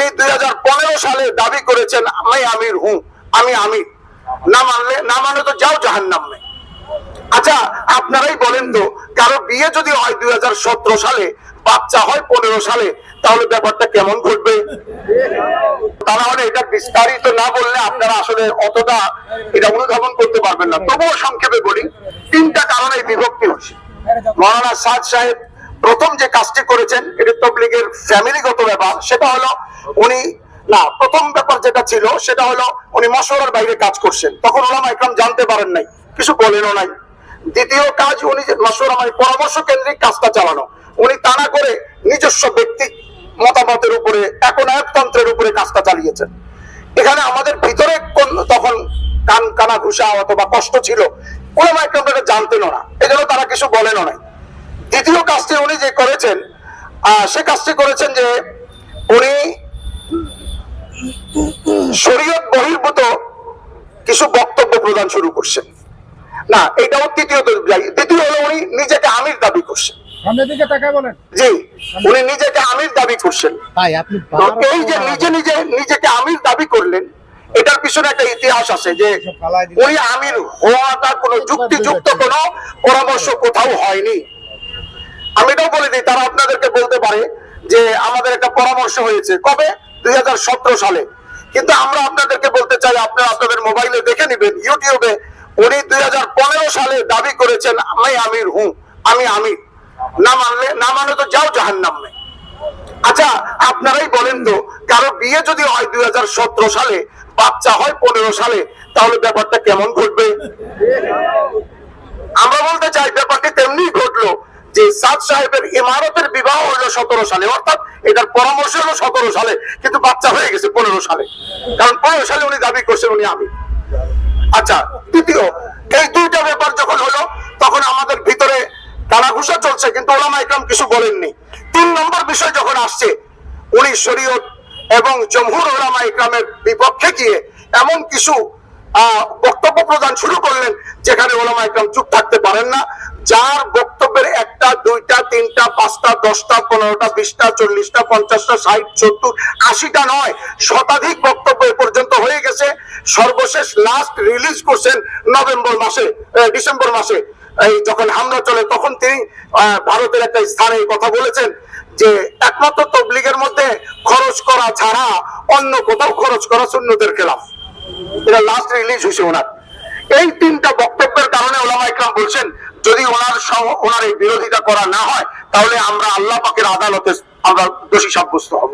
উনি 2015 সালে দাবি করেছেন আমি আমির হুঁ, আমি আমির। না মানলে তো যাও জাহান্নামে। আচ্ছা আপনারাই বলেন তো, কারো বিয়ে যদি হয় 2017 সালে, বাচ্চা হয় 15 সালে, তাহলে ব্যাপারটা কেমন ঘটবে? তাহলে এটা বিস্তারিত না বললে আপনারা আসলে অতটা এটা অনুধাবন করতে পারবেন না। তবুও সংক্ষেপে বলি, তিনটা কারণে বিভক্তি হচ্ছে। মৌলানা সাদ সাহেব প্রথম যে কাজটি করেছেন, এটা তবলিগের ফ্যামিলিগত ব্যাপার, সেটা হলো উনি প্রথম ব্যাপার যেটা ছিল সেটা হলো উনি মশওয়ারার বাইরে কাজ করছেন। তখন ওলামা ইকরাম জানতে পারেন নাই, কিছু বলেনও নাই। দ্বিতীয় কাজ, উনি যে মশওয়ারা মানে পরামর্শ কেন্দ্রিক কাজটা চালানো, উনি তা না করে নিজস্ব ব্যক্তি মতামতের উপরে, একনায়কতন্ত্রের উপরে কাজটা চালিয়েছেন। এখানে আমাদের ভিতরে তখন কানা ঘুষা অথবা কষ্ট ছিল, ওলামা ইকরাম এটা জানতেনও না, এজন্য তারা কিছু বলেনও নাই। দ্বিতীয় কাজটি উনি যে করেছেন, সে কাজটি করেছেন যে উনি শরীয়ত বহির্ভূত কিছু বক্তব্য প্রদান শুরু করছেন। না, এটাও দ্বিতীয় হলো উনি নিজেকে আমির দাবি করছেন। জি, উনি নিজেকে আমির দাবি করছেন। এই যে নিজেকে আমির দাবি করলেন, এটার পিছনে একটা ইতিহাস আছে যে উনি আমির হওয়াটা কোনো যুক্তিযুক্ত কোনো পরামর্শ কোথাও হয়নি। আমি এটাও বলে দিই, তারা আপনাদেরকে বলতে পারে যে আমাদের একটা পরামর্শ হয়েছে কবে, 2017 সালে। কিন্তু আমরা আপনাদেরকে বলতে চাই, আপনারা আপনাদের মোবাইলে দেখে নেবেন, ইউটিউবে উনি 2015 সালে দাবি করেছেন আমি আমির হুঁ, আমি আমির। না মানলে তো যাও জাহান্নামে। আচ্ছা আপনারাই বলেন তো, কারো বিয়ে যদি হয় 2017 সালে, বাচ্চা হয় 15 সালে, তাহলে ব্যাপারটা কেমন ঘটবে? আমরা বলতে চাই ব্যাপারটি তেমনি ঘটলো যে সাদ সাহেবের ইমারতের বিবাহ হলো 17 সালে, অর্থাৎ এটার পরামর্শ হলো 17 সালে, কিন্তু বাচ্চা হয়ে গেছে 15 সালে, কারণ 15 সালে উনি দাবি করছেন উনি আমির। আচ্ছা, তৃতীয়, এই দুইটা ব্যাপার যখন হলো, তখন আমাদের ভিতরে কানাঘুষা চলছে, কিন্তু ওলামা ইকরাম কিছু বলেননি। 3 নম্বর বিষয় যখন আসছে, উনি শরীয়ত এবং জমহুর ওলামা ইকরামের বিপক্ষে গিয়ে এমন কিছু বক্তব্য প্রদান শুরু করলেন যেখানে ওলামা ইকরাম চুপ থাকতে পারেন না। যার বক্তব্যের 1টা 2টা 3টা 5টা 10টা 15টা 20টা 40টা 50টা 60 70 80টা নয়, শতাধিক বক্তব্য এ পর্যন্ত হয়ে গেছে। সর্বশেষ লাস্ট রিলিজ করছেন ডিসেম্বর মাসে এই যখন হামলা চলে, তখন তিনি ভারতের একটা স্থানে কথা বলেছেন যে একমাত্র তবলিগের মধ্যে খরচ করা ছাড়া অন্য কোথাও খরচ করা সুন্নতের খেলাফ। এটা লাস্ট রিলিজ হয়েছে ওনার। এই 3টা বক্তব্যের কারণে ওলামা ইকরাম বলছেন যদি ওনার এই বিরোধিতা করা না হয়, তাহলে আমরা আল্লাহ পাকের আদালতে আমরা দোষী সাব্যস্ত হব।